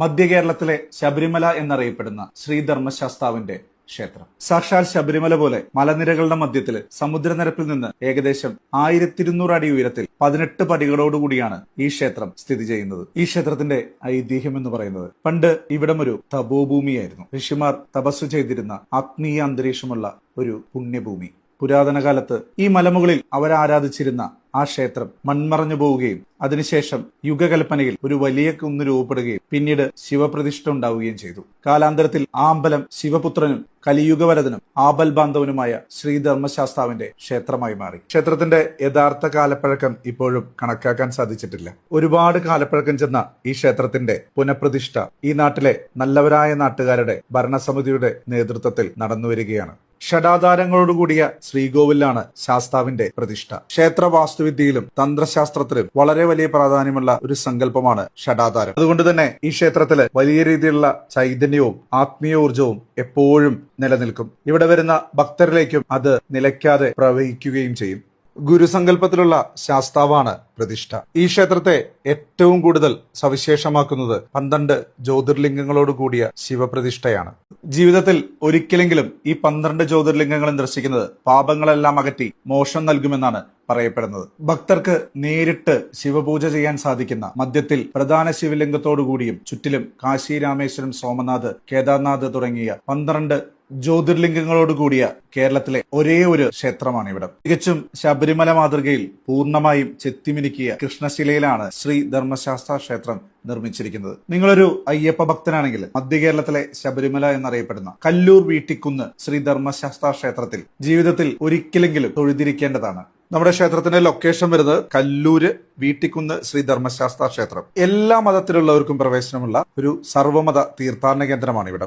മധ്യ കേരളത്തിലെ ശബരിമല എന്നറിയപ്പെടുന്ന ശ്രീധർമ്മശാസ്താവിന്റെ ക്ഷേത്രം. സാക്ഷാൽ ശബരിമല പോലെ മലനിരകളുടെ മധ്യത്തില് സമുദ്രനിരപ്പിൽ നിന്ന് ഏകദേശം 1200 അടി ഉയരത്തിൽ 18 പടികളോടുകൂടിയാണ് ഈ ക്ഷേത്രം സ്ഥിതി ചെയ്യുന്നത്. ഈ ക്ഷേത്രത്തിന്റെ ഐതിഹ്യം എന്ന് പറയുന്നത് പണ്ട് ഇവിടം ഒരു തപോഭൂമിയായിരുന്നു. ഋഷിമാർ തപസ്സു ചെയ്തിരുന്ന ആത്മീയ അന്തരീക്ഷമുള്ള ഒരു പുണ്യഭൂമി. പുരാതന കാലത്ത് ഈ മലമുകളിൽ അവരാരാധിച്ചിരുന്ന ആ ക്ഷേത്രം മൺമറഞ്ഞു പോവുകയും അതിനുശേഷം യുഗകൽപ്പനയിൽ ഒരു വലിയ കുന്ന് രൂപപ്പെടുകയും പിന്നീട് ശിവപ്രതിഷ്ഠ ഉണ്ടാവുകയും ചെയ്തു. കാലാന്തരത്തിൽ ആ അമ്പലം ശിവപുത്രനും കലിയുഗവരദനും ആപൽ ബാന്ധവനുമായ ശ്രീധർമ്മശാസ്താവിന്റെ ക്ഷേത്രമായി മാറി. ക്ഷേത്രത്തിന്റെ യഥാർത്ഥ കാലപ്പഴക്കം ഇപ്പോഴും കണക്കാക്കാൻ സാധിച്ചിട്ടില്ല. ഒരുപാട് കാലപ്പഴക്കം ചെന്ന ഈ ക്ഷേത്രത്തിന്റെ പുനഃപ്രതിഷ്ഠ ഈ നാട്ടിലെ നല്ലവരായ നാട്ടുകാരുടെ ഭരണസമിതിയുടെ നേതൃത്വത്തിൽ നടന്നുവരികയാണ്. ഷഡാധാരങ്ങളോടുകൂടിയ ശ്രീകോവിലാണ് ശാസ്താവിന്റെ പ്രതിഷ്ഠ. ക്ഷേത്ര വാസ്തുവിദ്യയിലും തന്ത്രശാസ്ത്രത്തിലും വളരെ വലിയ പ്രാധാന്യമുള്ള ഒരു സങ്കല്പമാണ് ഷഡാധാരം. അതുകൊണ്ട് തന്നെ ഈ ക്ഷേത്രത്തില് വലിയ രീതിയിലുള്ള ചൈതന്യവും ആത്മീയ ഊർജവും എപ്പോഴും നിലനിൽക്കും. ഇവിടെ വരുന്ന ഭക്തരിലേക്കും അത് നിലയ്ക്കാതെ പ്രവഹിക്കുകയും ചെയ്യും. ഗുരുസങ്കല്പത്തിലുള്ള ശാസ്താവാണ് പ്രതിഷ്ഠ. ഈ ക്ഷേത്രത്തെ ഏറ്റവും കൂടുതൽ സവിശേഷമാക്കുന്നത് 12 ജ്യോതിർലിംഗങ്ങളോട് കൂടിയ ശിവപ്രതിഷ്ഠയാണ്. ജീവിതത്തിൽ ഒരിക്കലെങ്കിലും ഈ 12 ജ്യോതിർലിംഗങ്ങളും ദർശിക്കുന്നത് പാപങ്ങളെല്ലാം അകറ്റി മോക്ഷം നൽകുമെന്നാണ് പറയപ്പെടുന്നത്. ഭക്തർക്ക് നേരിട്ട് ശിവപൂജ ചെയ്യാൻ സാധിക്കുന്ന മധ്യത്തിൽ പ്രധാന ശിവലിംഗത്തോടുകൂടിയും ചുറ്റിലും കാശി, രാമേശ്വരം, സോമനാഥ്, കേദാർനാഥ് തുടങ്ങിയ 12 ജ്യോതിർലിംഗങ്ങളോട് കൂടിയ കേരളത്തിലെ ഒരേ ഒരു ക്ഷേത്രമാണ് ഇവിടം. തികച്ചും ശബരിമല മാതൃകയിൽ പൂർണ്ണമായും ചെത്തിമിനുക്കിയ കൃഷ്ണശിലയിലാണ് ശ്രീ ധർമ്മശാസ്ത്ര ക്ഷേത്രം നിർമ്മിച്ചിരിക്കുന്നത്. നിങ്ങളൊരു അയ്യപ്പ ഭക്തനാണെങ്കിൽ മധ്യ കേരളത്തിലെ ശബരിമല എന്നറിയപ്പെടുന്ന കല്ലൂർ വീട്ടിക്കുന്ന് ശ്രീ ധർമ്മശാസ്ത്ര ക്ഷേത്രത്തിൽ ജീവിതത്തിൽ ഒരിക്കലെങ്കിലും തൊഴുതിരിക്കേണ്ടതാണ്. നമ്മുടെ ക്ഷേത്രത്തിന്റെ ലൊക്കേഷൻ വരുന്നത് കല്ലൂര് വീട്ടിക്കുന്ന് ശ്രീ ധർമ്മശാസ്ത്ര ക്ഷേത്രം. എല്ലാ മതത്തിലുള്ളവർക്കും പ്രവേശനമുള്ള ഒരു സർവ്വമത തീർത്ഥാടന കേന്ദ്രമാണ് ഇവിടെ.